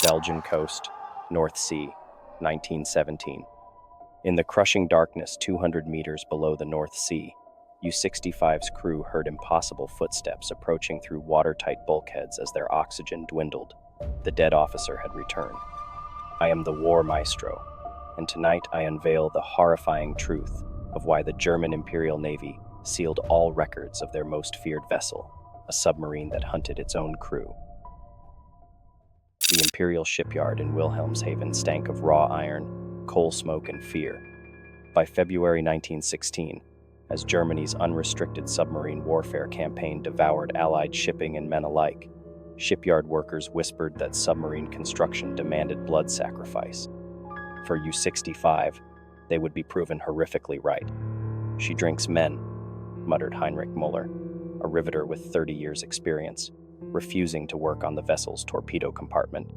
Belgian coast, North Sea, 1917. In the crushing darkness 200 meters below the North Sea, U-65's crew heard impossible footsteps approaching through watertight bulkheads as their oxygen dwindled. The dead officer had returned. I am the War Maestro, and tonight I unveil the horrifying truth of why the German Imperial Navy sealed all records of their most feared vessel, a submarine that hunted its own crew. The Imperial shipyard in Wilhelmshaven stank of raw iron, coal smoke, and fear. By February 1916, as Germany's unrestricted submarine warfare campaign devoured Allied shipping and men alike, shipyard workers whispered that submarine construction demanded blood sacrifice. For U-65, they would be proven horrifically right. "She drinks men," muttered Heinrich Müller, a riveter with 30 years' experience, refusing to work on the vessel's torpedo compartment.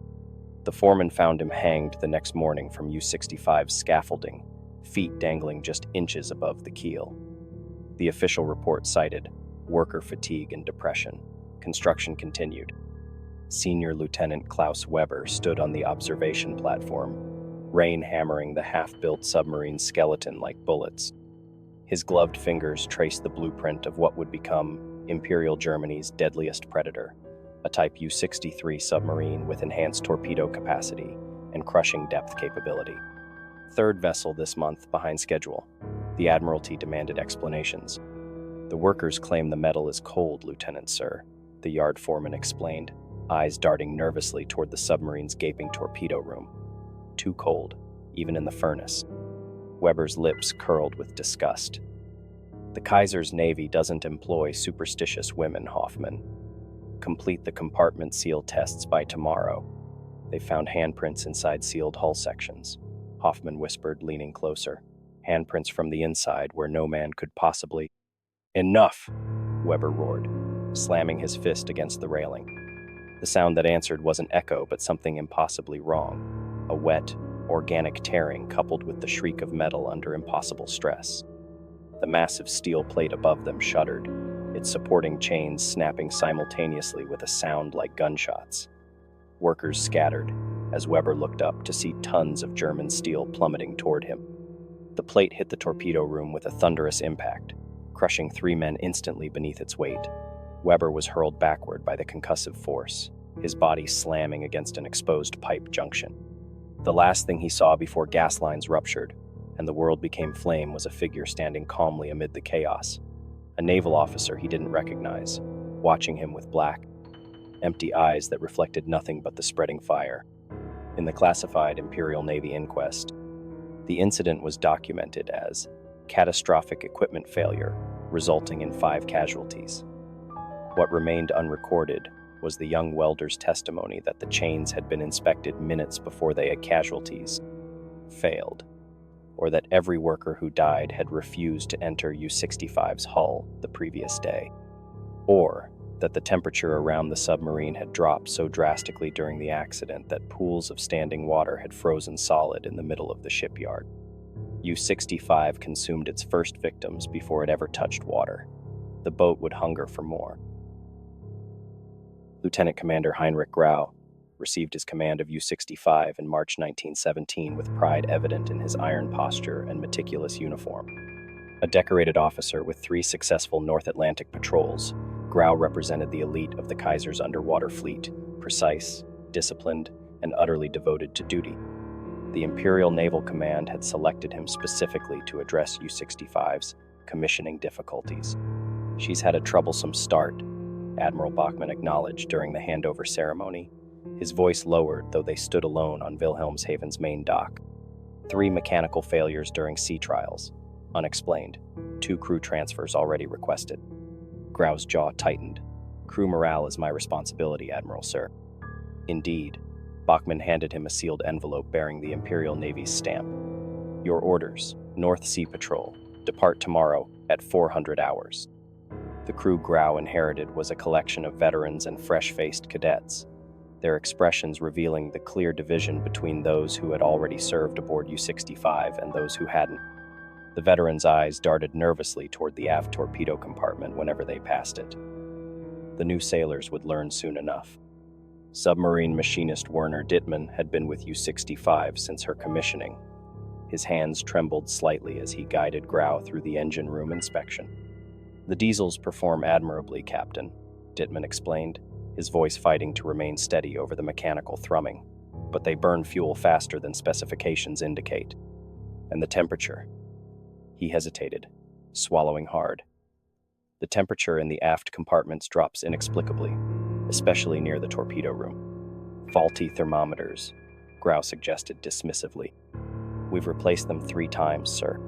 The foreman found him hanged the next morning from U-65's scaffolding, feet dangling just inches above the keel. The official report cited worker fatigue and depression. Construction continued. Senior Lieutenant Klaus Weber stood on the observation platform, rain hammering the half-built submarine's skeleton like bullets. His gloved fingers traced the blueprint of what would become Imperial Germany's deadliest predator, a Type U-63 submarine with enhanced torpedo capacity and crushing depth capability. Third vessel this month behind schedule. The Admiralty demanded explanations. "The workers claim the metal is cold, Lieutenant Sir," the yard foreman explained, eyes darting nervously toward the submarine's gaping torpedo room. "Too cold, even in the furnace." Weber's lips curled with disgust. "The Kaiser's navy doesn't employ superstitious women, Hoffman. Complete the compartment seal tests by tomorrow." They found handprints inside sealed hull sections, Hoffman whispered, leaning closer. Handprints from the inside where no man could possibly... "Enough!" Weber roared, slamming his fist against the railing. The sound that answered was an echo, but something impossibly wrong. A wet, organic tearing coupled with the shriek of metal under impossible stress. The massive steel plate above them shuddered, its supporting chains snapping simultaneously with a sound like gunshots. Workers scattered as Weber looked up to see tons of German steel plummeting toward him. The plate hit the torpedo room with a thunderous impact, crushing 3 men instantly beneath its weight. Weber was hurled backward by the concussive force, his body slamming against an exposed pipe junction. The last thing he saw before gas lines ruptured and the world became flame was a figure standing calmly amid the chaos. A naval officer he didn't recognize, watching him with black, empty eyes that reflected nothing but the spreading fire. In the classified Imperial Navy inquest, the incident was documented as catastrophic equipment failure, resulting in 5 casualties. What remained unrecorded was the young welder's testimony that the chains had been inspected minutes before they had casualties, failed, or that every worker who died had refused to enter U-65's hull the previous day, or that the temperature around the submarine had dropped so drastically during the accident that pools of standing water had frozen solid in the middle of the shipyard. U-65 consumed its first victims before it ever touched water. The boat would hunger for more. Lieutenant Commander Heinrich Grau received his command of U-65 in March 1917 with pride evident in his iron posture and meticulous uniform. A decorated officer with 3 successful North Atlantic patrols, Grau represented the elite of the Kaiser's underwater fleet, precise, disciplined, and utterly devoted to duty. The Imperial Naval Command had selected him specifically to address U-65's commissioning difficulties. "She's had a troublesome start," Admiral Bachmann acknowledged during the handover ceremony, his voice lowered though they stood alone on Wilhelmshaven's main dock. 3 mechanical failures during sea trials, unexplained. 2 crew transfers already requested. Grau's jaw tightened. "Crew morale is my responsibility, Admiral, sir." "Indeed." Bachmann handed him a sealed envelope bearing the Imperial Navy's stamp. "Your orders, North Sea Patrol, depart tomorrow at 400 hours." The crew Grau inherited was a collection of veterans and fresh-faced cadets, their expressions revealing the clear division between those who had already served aboard U-65 and those who hadn't. The veterans' eyes darted nervously toward the aft torpedo compartment whenever they passed it. The new sailors would learn soon enough. Submarine machinist Werner Dittmann had been with U-65 since her commissioning. His hands trembled slightly as he guided Grau through the engine room inspection. "The diesels perform admirably, Captain," Dittmann explained, his voice fighting to remain steady over the mechanical thrumming. "But they burn fuel faster than specifications indicate. And the temperature." He hesitated, swallowing hard. "The temperature in the aft compartments drops inexplicably, especially near the torpedo room." "Faulty thermometers," Grau suggested dismissively. "We've replaced them 3 times, sir."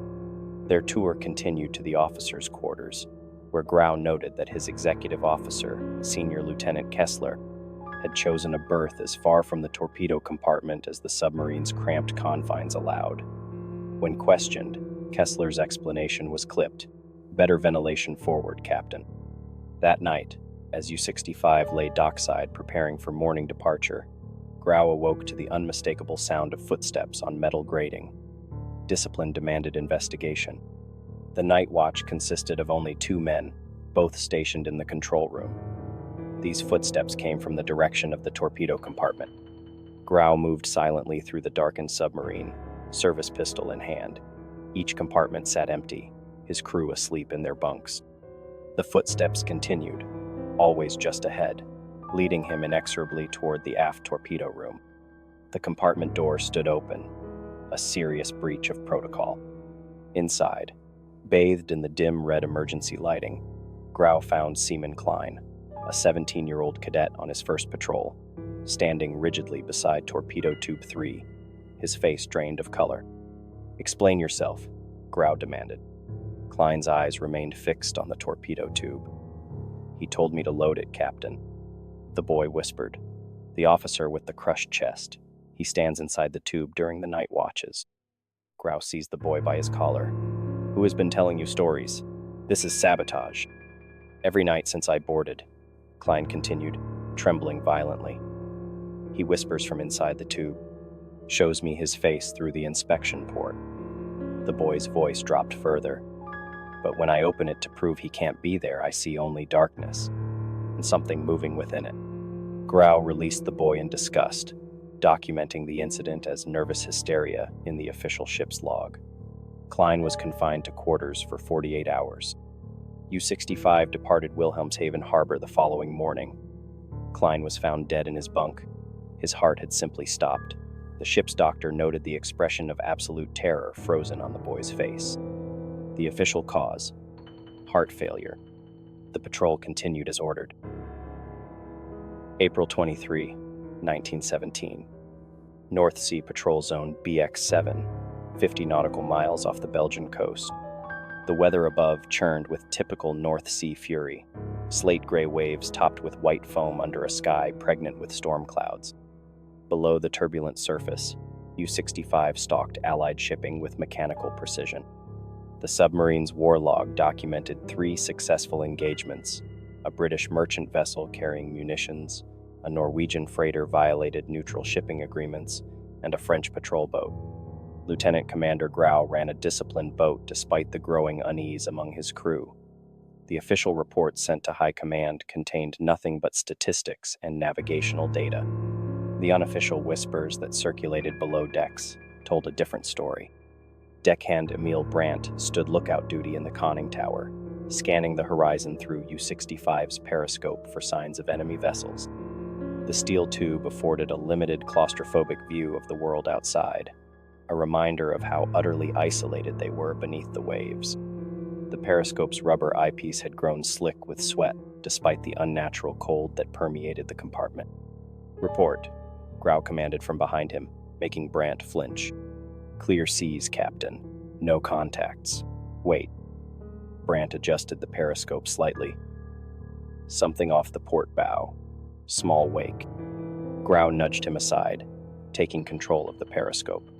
Their tour continued to the officers' quarters, where Grau noted that his executive officer, Senior Lieutenant Kessler, had chosen a berth as far from the torpedo compartment as the submarine's cramped confines allowed. When questioned, Kessler's explanation was clipped. "Better ventilation forward, Captain." That night, as U-65 lay dockside preparing for morning departure, Grau awoke to the unmistakable sound of footsteps on metal grating. Discipline demanded investigation. The night watch consisted of only 2 men, both stationed in the control room. These footsteps came from the direction of the torpedo compartment. Grau moved silently through the darkened submarine, service pistol in hand. Each compartment sat empty, his crew asleep in their bunks. The footsteps continued, always just ahead, leading him inexorably toward the aft torpedo room. The compartment door stood open, a serious breach of protocol. Inside, bathed in the dim red emergency lighting, Grau found Seaman Klein, a 17-year-old cadet on his first patrol, standing rigidly beside torpedo tube 3, his face drained of color. "Explain yourself," Grau demanded. Klein's eyes remained fixed on the torpedo tube. "He told me to load it, Captain," the boy whispered. "The officer with the crushed chest. He stands inside the tube during the night watches." Grau seized the boy by his collar. "Who has been telling you stories? This is sabotage." "Every night since I boarded," Klein continued, trembling violently. "He whispers from inside the tube, shows me his face through the inspection port." The boy's voice dropped further. "But when I open it to prove he can't be there, I see only darkness, and something moving within it." Grau released the boy in disgust, documenting the incident as nervous hysteria in the official ship's log. Klein was confined to quarters for 48 hours. U-65 departed Wilhelmshaven Harbor the following morning. Klein was found dead in his bunk. His heart had simply stopped. The ship's doctor noted the expression of absolute terror frozen on the boy's face. The official cause: heart failure. The patrol continued as ordered. April 23, 1917. North Sea Patrol Zone BX-7, 50 nautical miles off the Belgian coast. The weather above churned with typical North Sea fury, slate-gray waves topped with white foam under a sky pregnant with storm clouds. Below the turbulent surface, U-65 stalked Allied shipping with mechanical precision. The submarine's war log documented 3 successful engagements: a British merchant vessel carrying munitions, a Norwegian freighter violated neutral shipping agreements, and a French patrol boat. Lieutenant Commander Grau ran a disciplined boat despite the growing unease among his crew. The official report sent to High Command contained nothing but statistics and navigational data. The unofficial whispers that circulated below decks told a different story. Deckhand Emil Brandt stood lookout duty in the conning tower, scanning the horizon through U-65's periscope for signs of enemy vessels. The steel tube afforded a limited claustrophobic view of the world outside, a reminder of how utterly isolated they were beneath the waves. The periscope's rubber eyepiece had grown slick with sweat, despite the unnatural cold that permeated the compartment. "Report," Grau commanded from behind him, making Brandt flinch. "Clear seas, Captain. No contacts. Wait." Brandt adjusted the periscope slightly. "Something off the port bow. Small wake." Grau nudged him aside, taking control of the periscope.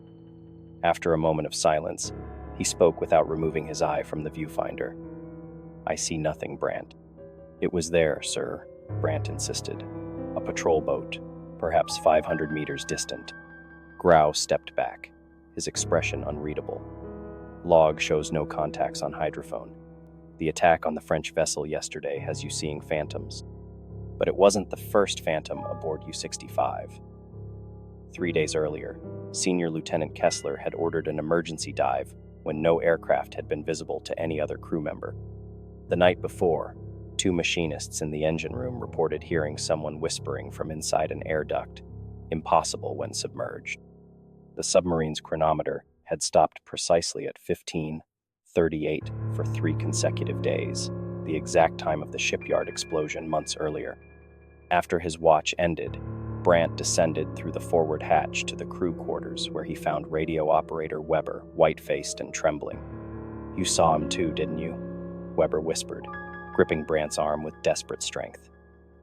After a moment of silence, he spoke without removing his eye from the viewfinder. "I see nothing, Brandt." "It was there, sir," Brandt insisted. "A patrol boat, perhaps 500 meters distant." Grau stepped back, his expression unreadable. "Log shows no contacts on hydrophone. The attack on the French vessel yesterday has you seeing phantoms." But it wasn't the first Phantom aboard U-65. 3 days earlier, Senior Lieutenant Kessler had ordered an emergency dive when no aircraft had been visible to any other crew member. The night before, 2 machinists in the engine room reported hearing someone whispering from inside an air duct, impossible when submerged. The submarine's chronometer had stopped precisely at 15:38 for 3 consecutive days, the exact time of the shipyard explosion months earlier. After his watch ended, Brandt descended through the forward hatch to the crew quarters, where he found radio operator Weber, white-faced and trembling. "You saw him too, didn't you?" Weber whispered, gripping Brandt's arm with desperate strength.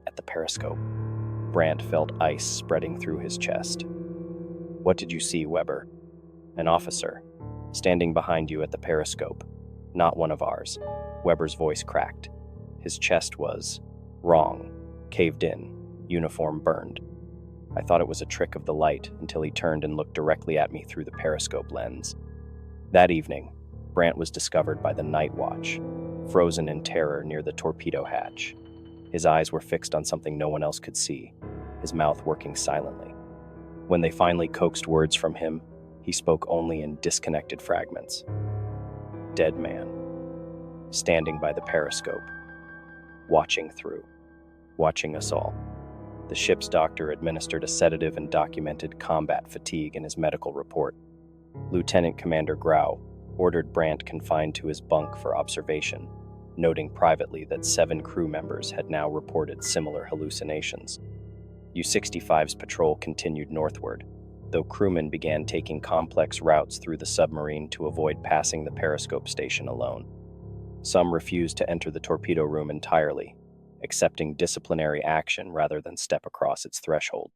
At the periscope, Brandt felt ice spreading through his chest. "What did you see, Weber?" "An officer, standing behind you at the periscope. Not one of ours." Weber's voice cracked. His chest was wrong, caved in, uniform burned. "I thought it was a trick of the light until he turned and looked directly at me through the periscope lens." That evening, Brandt was discovered by the night watch, frozen in terror near the torpedo hatch. His eyes were fixed on something no one else could see, his mouth working silently. When they finally coaxed words from him, he spoke only in disconnected fragments. Dead man, standing by the periscope, watching through, watching us all. The ship's doctor administered a sedative and documented combat fatigue in his medical report. Lieutenant Commander Grau ordered Brandt confined to his bunk for observation, noting privately that 7 crew members had now reported similar hallucinations. U-65's patrol continued northward, though crewmen began taking complex routes through the submarine to avoid passing the periscope station alone. Some refused to enter the torpedo room entirely, accepting disciplinary action rather than step across its threshold.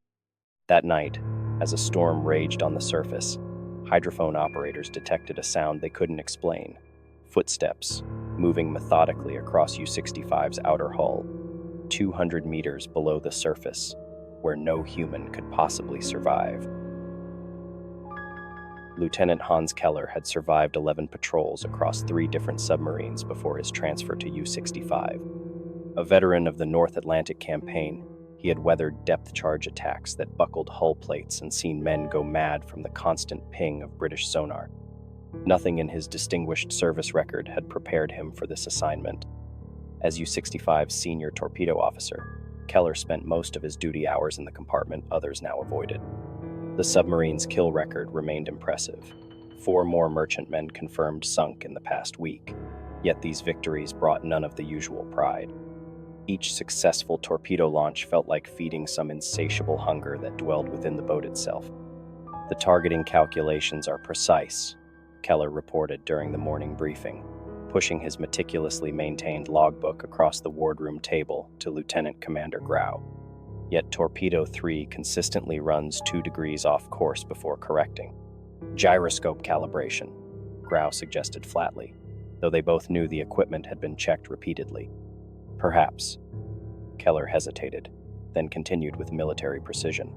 That night, as a storm raged on the surface, hydrophone operators detected a sound they couldn't explain: footsteps moving methodically across U-65's outer hull, 200 meters below the surface, where no human could possibly survive. Lieutenant Hans Keller had survived 11 patrols across 3 different submarines before his transfer to U-65. A veteran of the North Atlantic campaign, he had weathered depth-charge attacks that buckled hull plates and seen men go mad from the constant ping of British sonar. Nothing in his distinguished service record had prepared him for this assignment. As U-65's senior torpedo officer, Keller spent most of his duty hours in the compartment others now avoided. The submarine's kill record remained impressive. 4 more merchantmen confirmed sunk in the past week, yet these victories brought none of the usual pride. Each successful torpedo launch felt like feeding some insatiable hunger that dwelled within the boat itself. "The targeting calculations are precise," Keller reported during the morning briefing, pushing his meticulously maintained logbook across the wardroom table to Lieutenant Commander Grau. Yet Torpedo 3 consistently runs 2 degrees off course before correcting. "Gyroscope calibration," Grau suggested flatly, though they both knew the equipment had been checked repeatedly. "Perhaps." Keller hesitated, then continued with military precision.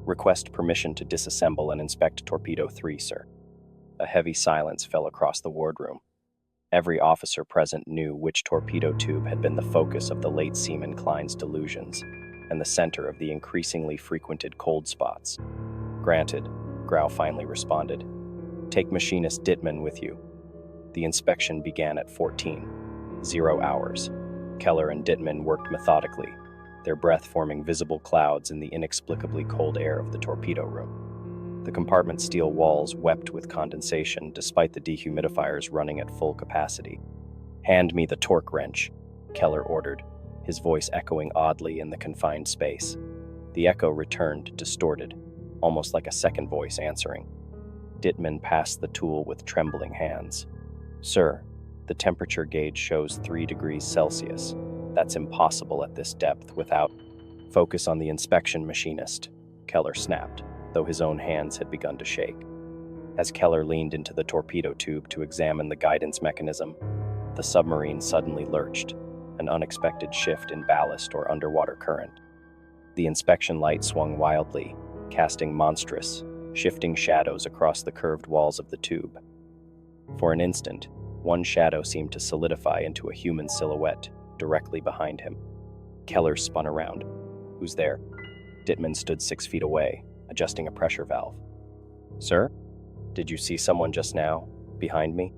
"Request permission to disassemble and inspect Torpedo 3, sir." A heavy silence fell across the wardroom. Every officer present knew which torpedo tube had been the focus of the late Seaman Klein's delusions and the center of the increasingly frequented cold spots. "Granted," Grau finally responded. "Take Machinist Dittman with you." The inspection began at 14:00 hours. Keller and Dittman worked methodically, their breath forming visible clouds in the inexplicably cold air of the torpedo room. The compartment's steel walls wept with condensation despite the dehumidifiers running at full capacity. "Hand me the torque wrench," Keller ordered, his voice echoing oddly in the confined space. The echo returned, distorted, almost like a second voice answering. Dittman passed the tool with trembling hands. "Sir, the temperature gauge shows 3 degrees Celsius. That's impossible at this depth without—" "Focus on the inspection, machinist," Keller snapped, though his own hands had begun to shake. As Keller leaned into the torpedo tube to examine the guidance mechanism, the submarine suddenly lurched, an unexpected shift in ballast or underwater current. The inspection light swung wildly, casting monstrous, shifting shadows across the curved walls of the tube. For an instant, one shadow seemed to solidify into a human silhouette directly behind him. Keller spun around. "Who's there?" Dittman stood 6 feet away, adjusting a pressure valve. "Sir? Did you see someone just now, behind me?"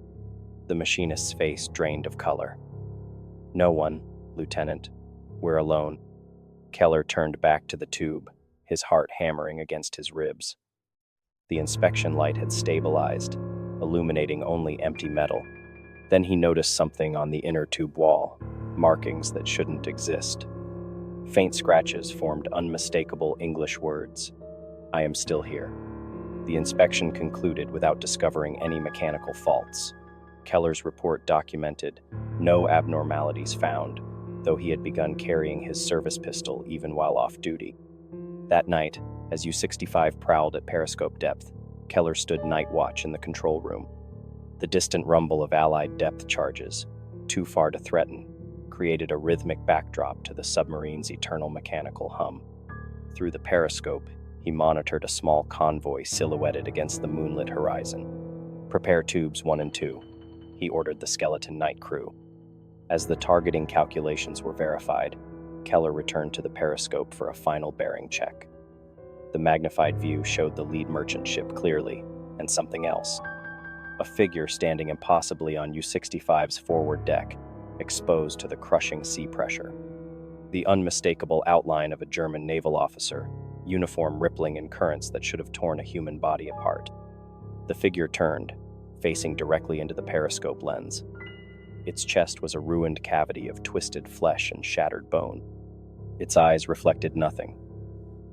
The machinist's face drained of color. "No one, Lieutenant. We're alone." Keller turned back to the tube, his heart hammering against his ribs. The inspection light had stabilized, illuminating only empty metal. Then he noticed something on the inner tube wall, markings that shouldn't exist. Faint scratches formed unmistakable English words. "I am still here." The inspection concluded without discovering any mechanical faults. Keller's report documented no abnormalities found, though he had begun carrying his service pistol even while off duty. That night, as U-65 prowled at periscope depth, Keller stood night watch in the control room. The distant rumble of Allied depth charges, too far to threaten, created a rhythmic backdrop to the submarine's eternal mechanical hum. Through the periscope, he monitored a small convoy silhouetted against the moonlit horizon. "Prepare tubes 1 and 2, he ordered the skeleton night crew. As the targeting calculations were verified, Keller returned to the periscope for a final bearing check. The magnified view showed the lead merchant ship clearly, and something else. A figure standing impossibly on U-65's forward deck, exposed to the crushing sea pressure. The unmistakable outline of a German naval officer, uniform rippling in currents that should have torn a human body apart. The figure turned, facing directly into the periscope lens. Its chest was a ruined cavity of twisted flesh and shattered bone. Its eyes reflected nothing,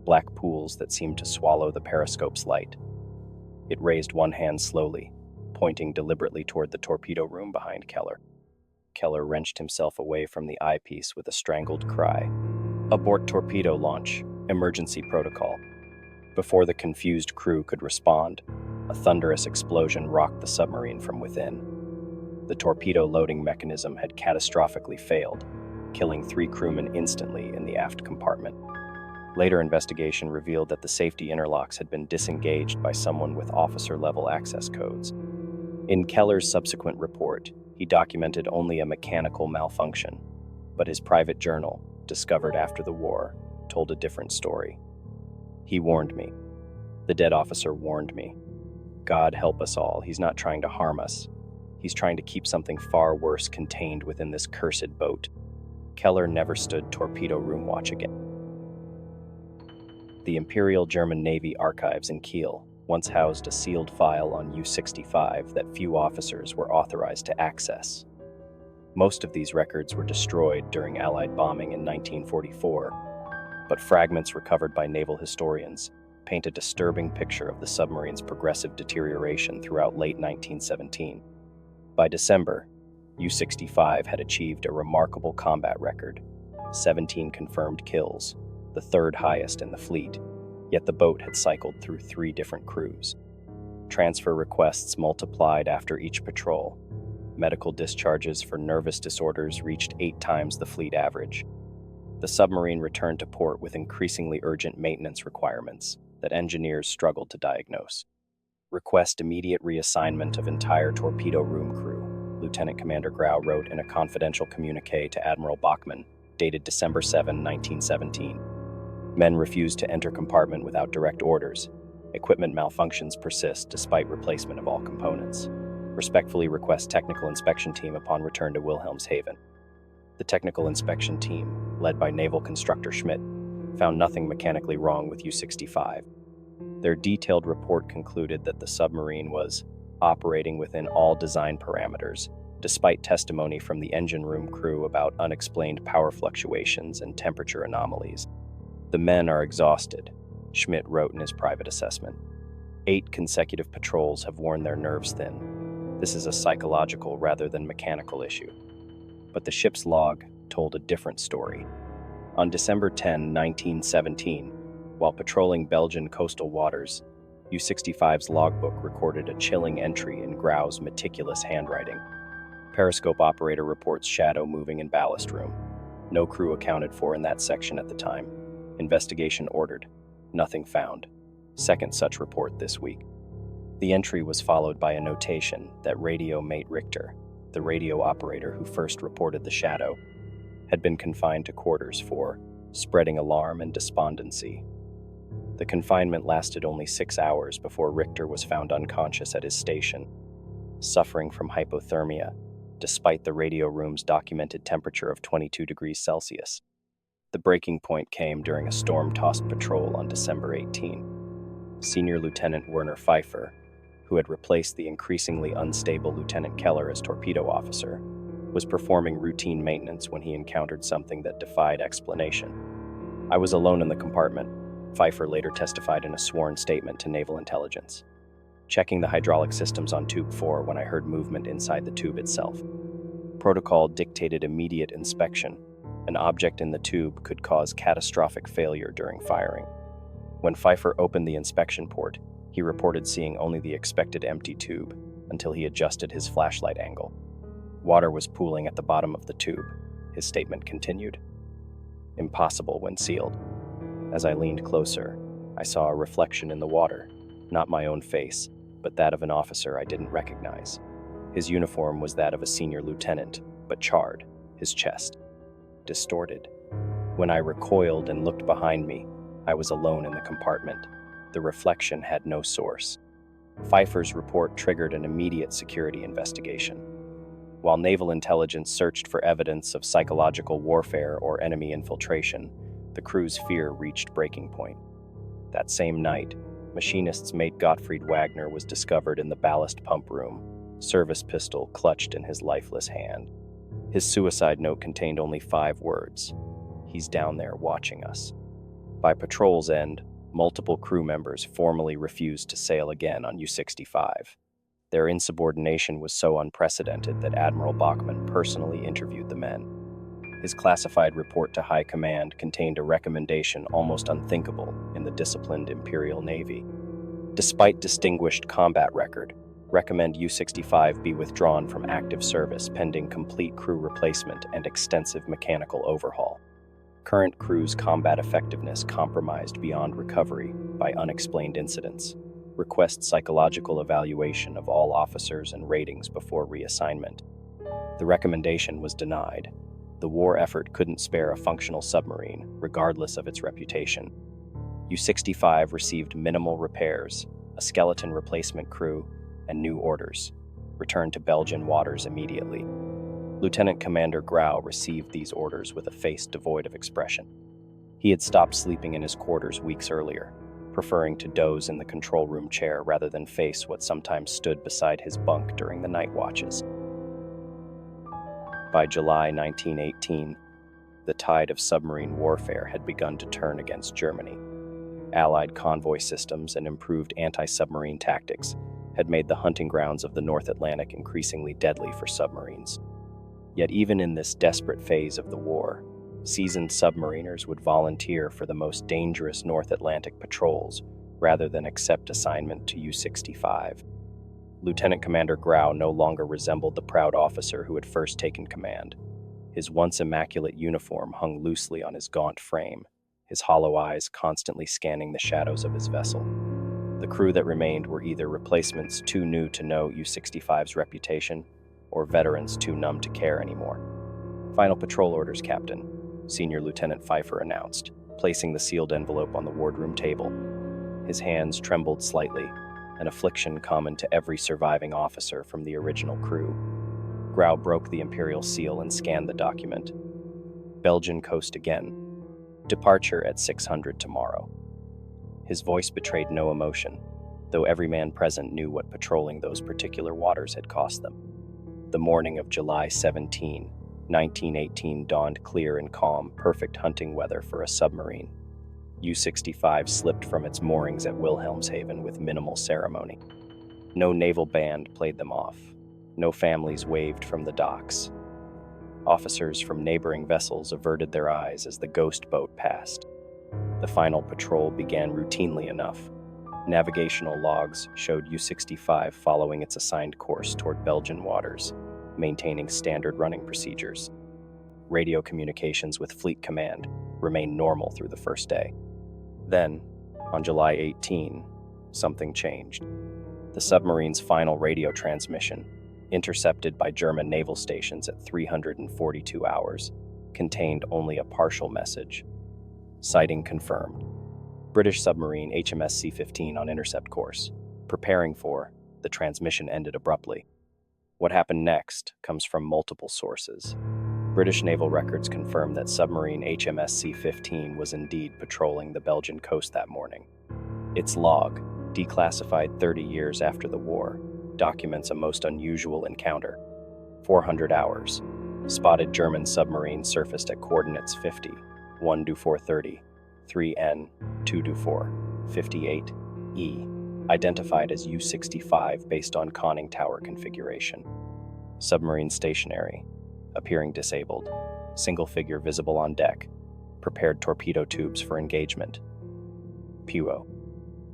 black pools that seemed to swallow the periscope's light. It raised one hand slowly, pointing deliberately toward the torpedo room behind Keller. Keller wrenched himself away from the eyepiece with a strangled cry. "Abort torpedo launch, emergency protocol." Before the confused crew could respond, a thunderous explosion rocked the submarine from within. The torpedo loading mechanism had catastrophically failed, killing 3 crewmen instantly in the aft compartment. Later investigation revealed that the safety interlocks had been disengaged by someone with officer-level access codes. In Keller's subsequent report, he documented only a mechanical malfunction, but his private journal, discovered after the war, told a different story. "He warned me. The dead officer warned me. God help us all, he's not trying to harm us. He's trying to keep something far worse contained within this cursed boat." Keller never stood torpedo room watch again. The Imperial German Navy archives in Kiel once housed a sealed file on U-65 that few officers were authorized to access. Most of these records were destroyed during Allied bombing in 1944, but fragments recovered by naval historians paint a disturbing picture of the submarine's progressive deterioration throughout late 1917. By December, U-65 had achieved a remarkable combat record, 17 confirmed kills, the 3rd highest in the fleet, yet the boat had cycled through 3 different crews. Transfer requests multiplied after each patrol. Medical discharges for nervous disorders reached 8 times the fleet average. The submarine returned to port with increasingly urgent maintenance requirements that engineers struggled to diagnose. "Request immediate reassignment of entire torpedo room crew," Lieutenant Commander Grau wrote in a confidential communique to Admiral Bachmann, dated December 7, 1917. Men refuse to enter compartment without direct orders. Equipment malfunctions persist despite replacement of all components. Respectfully request technical inspection team upon return to Wilhelmshaven. The technical inspection team, led by naval constructor Schmidt, found nothing mechanically wrong with U-65. Their detailed report concluded that the submarine was operating within all design parameters, despite testimony from the engine room crew about unexplained power fluctuations and temperature anomalies. "The men are exhausted," Schmidt wrote in his private assessment. 8 consecutive patrols have worn their nerves thin. This is a psychological rather than mechanical issue. But the ship's log told a different story. On December 10, 1917, while patrolling Belgian coastal waters, U-65's logbook recorded a chilling entry in Grau's meticulous handwriting. Periscope operator reports shadow moving in ballast room. No crew accounted for in that section at the time. Investigation ordered. Nothing found. Second such report this week. The entry was followed by a notation that radio mate Richter, the radio operator who first reported the shadow, had been confined to quarters for spreading alarm and despondency. The confinement lasted only 6 hours before Richter was found unconscious at his station, suffering from hypothermia, despite the radio room's documented temperature of 22 degrees Celsius. The breaking point came during a storm-tossed patrol on December 18. Senior Lieutenant Werner Pfeiffer, who had replaced the increasingly unstable Lieutenant Keller as torpedo officer, was performing routine maintenance when he encountered something that defied explanation. "I was alone in the compartment," Pfeiffer later testified in a sworn statement to Naval Intelligence. "Checking the hydraulic systems on Tube 4 when I heard movement inside the tube itself. Protocol dictated immediate inspection. An object in the tube could cause catastrophic failure during firing. When Pfeiffer opened the inspection port, he reported seeing only the expected empty tube until he adjusted his flashlight angle. Water was pooling at the bottom of the tube," his statement continued. "Impossible when sealed. As I leaned closer, I saw a reflection in the water, not my own face, but that of an officer I didn't recognize. His uniform was that of a senior lieutenant, but charred, his chest distorted. When I recoiled and looked behind me, I was alone in the compartment. The reflection had no source." Pfeiffer's report triggered an immediate security investigation. While Naval Intelligence searched for evidence of psychological warfare or enemy infiltration, the crew's fear reached breaking point. That same night, machinist's mate Gottfried Wagner was discovered in the ballast pump room, service pistol clutched in his lifeless hand. His suicide note contained only 5 words: "He's down there watching us." By patrol's end, multiple crew members formally refused to sail again on U-65. Their insubordination was so unprecedented that Admiral Bachmann personally interviewed the men. His classified report to High Command contained a recommendation almost unthinkable in the disciplined Imperial Navy. Despite distinguished combat record, recommend U-65 be withdrawn from active service pending complete crew replacement and extensive mechanical overhaul. Current crew's combat effectiveness compromised beyond recovery by unexplained incidents. Request psychological evaluation of all officers and ratings before reassignment. The recommendation was denied. The war effort couldn't spare a functional submarine, regardless of its reputation. U-65 received minimal repairs, a skeleton replacement crew, and new orders. Returned to Belgian waters immediately. Lieutenant Commander Grau received these orders with a face devoid of expression. He had stopped sleeping in his quarters weeks earlier, preferring to doze in the control room chair rather than face what sometimes stood beside his bunk during the night watches. By July 1918, the tide of submarine warfare had begun to turn against Germany. Allied convoy systems and improved anti-submarine tactics had made the hunting grounds of the North Atlantic increasingly deadly for submarines. Yet even in this desperate phase of the war, seasoned submariners would volunteer for the most dangerous North Atlantic patrols rather than accept assignment to U-65. Lieutenant Commander Grau no longer resembled the proud officer who had first taken command. His once immaculate uniform hung loosely on his gaunt frame, his hollow eyes constantly scanning the shadows of his vessel. The crew that remained were either replacements too new to know U-65's reputation, or veterans too numb to care anymore. "Final patrol orders, Captain," Senior Lieutenant Pfeiffer announced, placing the sealed envelope on the wardroom table. His hands trembled slightly, an affliction common to every surviving officer from the original crew. Grau broke the Imperial seal and scanned the document. "Belgian coast again. Departure at 600 tomorrow." His voice betrayed no emotion, though every man present knew what patrolling those particular waters had cost them. The morning of July 17, 1918 dawned clear and calm, perfect hunting weather for a submarine. U-65 slipped from its moorings at Wilhelmshaven with minimal ceremony. No naval band played them off. No families waved from the docks. Officers from neighboring vessels averted their eyes as the ghost boat passed. The final patrol began routinely enough. Navigational logs showed U-65 following its assigned course toward Belgian waters, maintaining standard running procedures. Radio communications with Fleet Command remained normal through the first day. Then, on July 18, something changed. The submarine's final radio transmission, intercepted by German naval stations at 342 hours, contained only a partial message. Sighting confirmed. British submarine HMS C-15 on intercept course. Preparing for. The transmission ended abruptly. What happened next comes from multiple sources. British naval records confirm that submarine HMS C-15 was indeed patrolling the Belgian coast that morning. Its log, declassified 30 years after the war, documents a most unusual encounter. 400 hours. Spotted German submarine surfaced at coordinates 50, 1-430, 3N, 2-4, 58, E, identified as U-65 based on conning tower configuration. Submarine stationary, appearing disabled, single figure visible on deck, prepared torpedo tubes for engagement. PUO.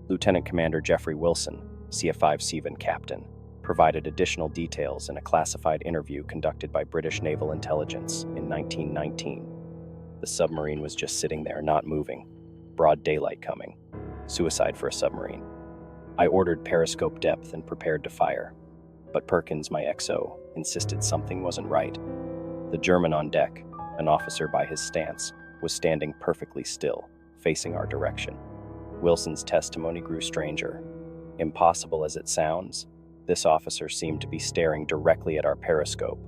Lieutenant Commander Jeffrey Wilson, CF5 Seaman Captain, provided additional details in a classified interview conducted by British Naval Intelligence in 1919. The submarine was just sitting there, not moving. Broad daylight coming. Suicide for a submarine. I ordered periscope depth and prepared to fire, but Perkins, my XO, insisted something wasn't right. The German on deck, an officer by his stance, was standing perfectly still, facing our direction. Wilson's testimony grew stranger. Impossible as it sounds, this officer seemed to be staring directly at our periscope,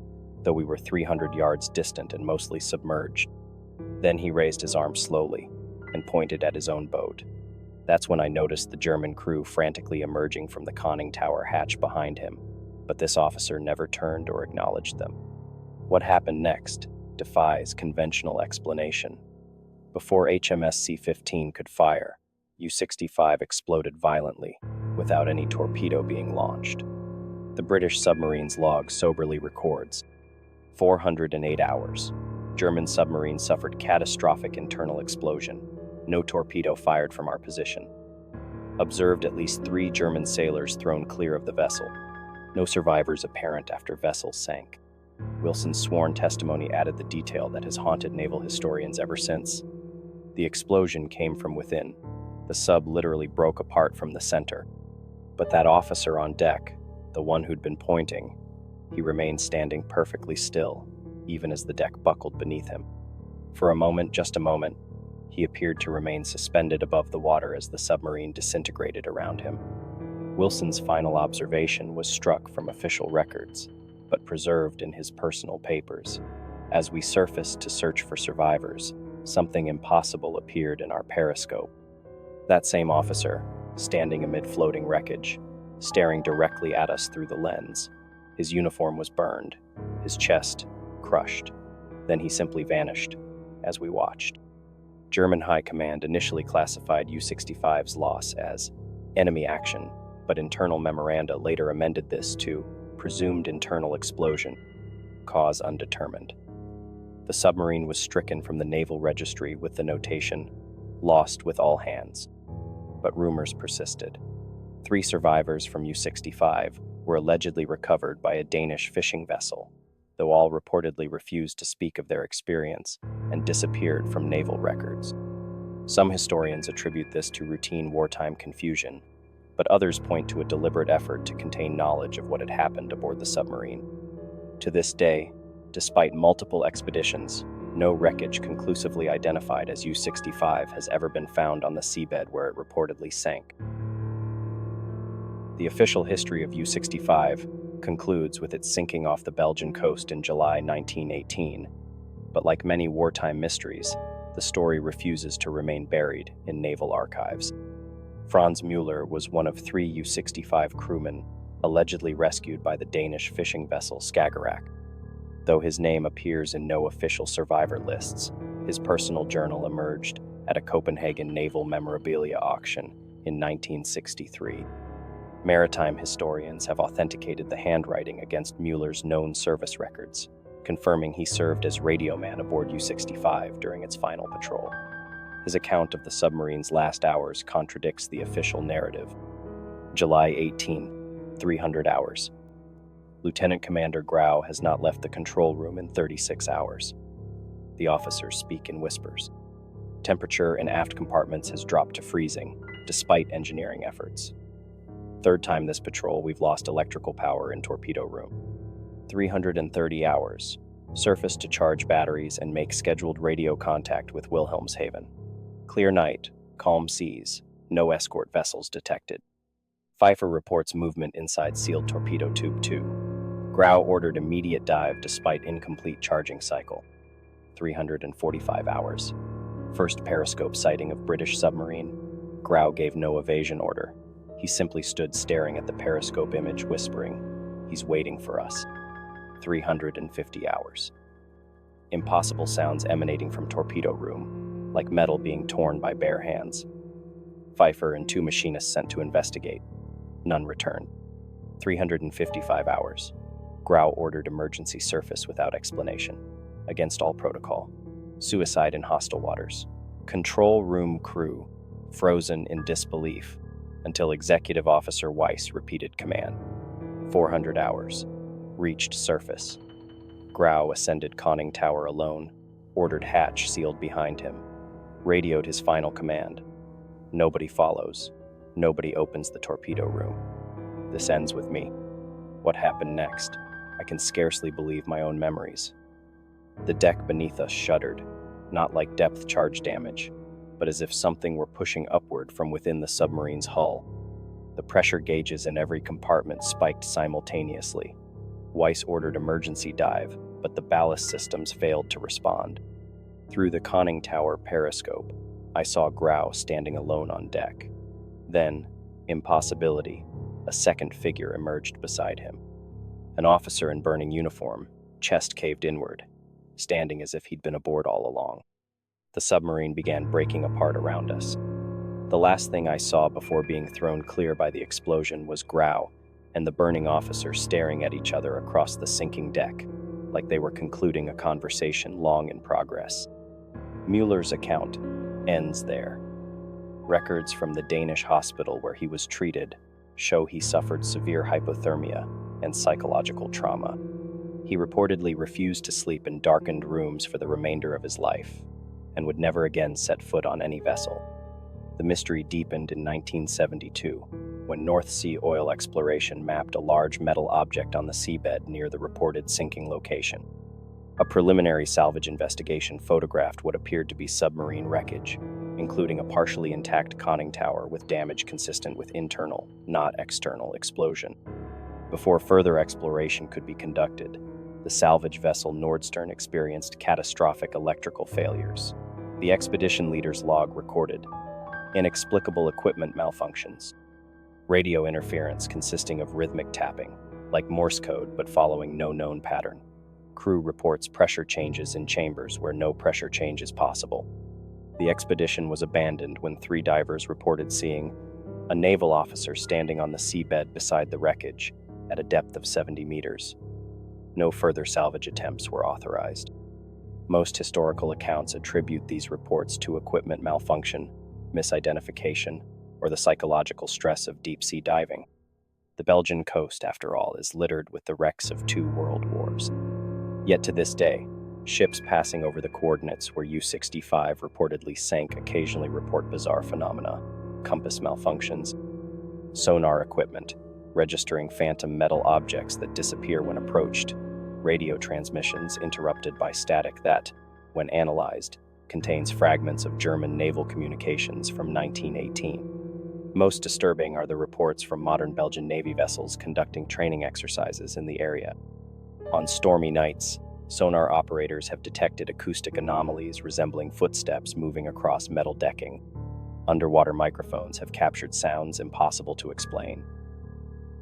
though we were 300 yards distant and mostly submerged. Then he raised his arm slowly and pointed at his own boat. That's when I noticed the German crew frantically emerging from the conning tower hatch behind him, but this officer never turned or acknowledged them. What happened next defies conventional explanation. Before HMS C-15 could fire, U-65 exploded violently, without any torpedo being launched. The British submarine's log soberly records 408 hours. German submarine suffered catastrophic internal explosion. No torpedo fired from our position. Observed at least 3 German sailors thrown clear of the vessel. No survivors apparent after vessel sank. Wilson's sworn testimony added the detail that has haunted naval historians ever since. The explosion came from within. The sub literally broke apart from the center. But that officer on deck, the one who'd been pointing, he remained standing perfectly still, even as the deck buckled beneath him. For a moment, just a moment, he appeared to remain suspended above the water as the submarine disintegrated around him. Wilson's final observation was struck from official records, but preserved in his personal papers. As we surfaced to search for survivors, something impossible appeared in our periscope. That same officer, standing amid floating wreckage, staring directly at us through the lens. His uniform was burned, his chest crushed. Then he simply vanished as we watched. German High Command initially classified U-65's loss as enemy action, but internal memoranda later amended this to presumed internal explosion, cause undetermined. The submarine was stricken from the Naval Registry with the notation, lost with all hands. But rumors persisted. 3 survivors from U-65 were allegedly recovered by a Danish fishing vessel, though all reportedly refused to speak of their experience and disappeared from naval records. Some historians attribute this to routine wartime confusion, but others point to a deliberate effort to contain knowledge of what had happened aboard the submarine. To this day, despite multiple expeditions, no wreckage conclusively identified as U-65 has ever been found on the seabed where it reportedly sank. The official history of U-65 concludes with its sinking off the Belgian coast in July 1918, but like many wartime mysteries, the story refuses to remain buried in naval archives. Franz Müller was one of 3 U-65 crewmen allegedly rescued by the Danish fishing vessel Skagerrak. Though his name appears in no official survivor lists, his personal journal emerged at a Copenhagen naval memorabilia auction in 1963. Maritime historians have authenticated the handwriting against Müller's known service records, confirming he served as radioman aboard U-65 during its final patrol. His account of the submarine's last hours contradicts the official narrative. July 18, 300 hours. Lieutenant Commander Grau has not left the control room in 36 hours. The officers speak in whispers. Temperature in aft compartments has dropped to freezing, despite engineering efforts. 3rd time this patrol, we've lost electrical power in torpedo room. 330 hours. Surface to charge batteries and make scheduled radio contact with Wilhelmshaven. Clear night, calm seas, no escort vessels detected. Pfeiffer reports movement inside sealed torpedo tube 2. Grau ordered immediate dive despite incomplete charging cycle. 345 hours. First periscope sighting of British submarine. Grau gave no evasion order. He simply stood staring at the periscope image, whispering, "He's waiting for us." 350 hours. Impossible sounds emanating from torpedo room, like metal being torn by bare hands. Pfeiffer and 2 machinists sent to investigate. None returned. 355 hours. Grau ordered emergency surface without explanation, against all protocol. Suicide in hostile waters. Control room crew, frozen in disbelief, until Executive Officer Weiss repeated command. 400 hours. Reached surface. Grau ascended conning tower alone, ordered hatch sealed behind him, radioed his final command. Nobody follows. Nobody opens the torpedo room. This ends with me. What happened next? I can scarcely believe my own memories. The deck beneath us shuddered, not like depth charge damage, but as if something were pushing upward from within the submarine's hull. The pressure gauges in every compartment spiked simultaneously. Weiss ordered emergency dive, but the ballast systems failed to respond. Through the conning tower periscope, I saw Grau standing alone on deck. Then, impossibility, a second figure emerged beside him. An officer in burning uniform, chest caved inward, standing as if he'd been aboard all along. The submarine began breaking apart around us. The last thing I saw before being thrown clear by the explosion was Grau and the burning officer staring at each other across the sinking deck, like they were concluding a conversation long in progress. Mueller's account ends there. Records from the Danish hospital where he was treated show he suffered severe hypothermia and psychological trauma. He reportedly refused to sleep in darkened rooms for the remainder of his life, and would never again set foot on any vessel. The mystery deepened in 1972, when North Sea oil exploration mapped a large metal object on the seabed near the reported sinking location. A preliminary salvage investigation photographed what appeared to be submarine wreckage, including a partially intact conning tower with damage consistent with internal, not external, explosion. Before further exploration could be conducted, the salvage vessel Nordstern experienced catastrophic electrical failures. The expedition leader's log recorded inexplicable equipment malfunctions, radio interference consisting of rhythmic tapping, like Morse code but following no known pattern. Crew reports pressure changes in chambers where no pressure change is possible. The expedition was abandoned when 3 divers reported seeing a naval officer standing on the seabed beside the wreckage at a depth of 70 meters. No further salvage attempts were authorized. Most historical accounts attribute these reports to equipment malfunction, misidentification, or the psychological stress of deep-sea diving. The Belgian coast, after all, is littered with the wrecks of 2 world wars. Yet to this day, ships passing over the coordinates where U-65 reportedly sank occasionally report bizarre phenomena, compass malfunctions, sonar equipment, registering phantom metal objects that disappear when approached, radio transmissions interrupted by static that, when analyzed, contains fragments of German naval communications from 1918. Most disturbing are the reports from modern Belgian Navy vessels conducting training exercises in the area. On stormy nights, sonar operators have detected acoustic anomalies resembling footsteps moving across metal decking. Underwater microphones have captured sounds impossible to explain.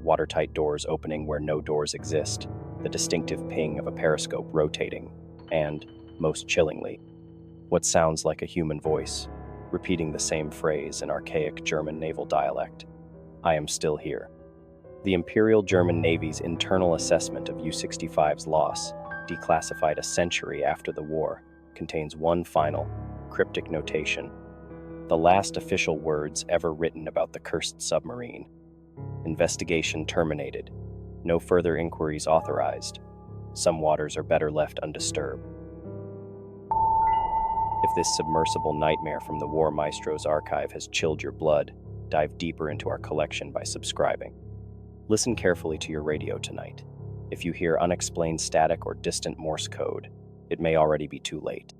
Watertight doors opening where no doors exist, the distinctive ping of a periscope rotating, and, most chillingly, what sounds like a human voice, repeating the same phrase in archaic German naval dialect. I am still here. The Imperial German Navy's internal assessment of U-65's loss, declassified a century after the war, contains one final, cryptic notation. The last official words ever written about the cursed submarine. Investigation terminated. No further inquiries authorized. Some waters are better left undisturbed. If this submersible nightmare from the War Maestro's archive has chilled your blood, dive deeper into our collection by subscribing. Listen carefully to your radio tonight. If you hear unexplained static or distant Morse code, it may already be too late.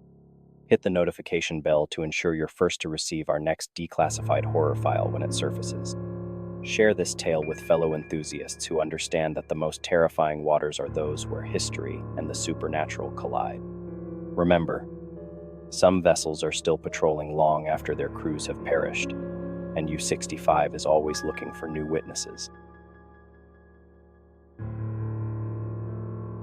Hit the notification bell to ensure you're first to receive our next declassified horror file when it surfaces. Share this tale with fellow enthusiasts who understand that the most terrifying waters are those where history and the supernatural collide. Remember, some vessels are still patrolling long after their crews have perished, and U-65 is always looking for new witnesses.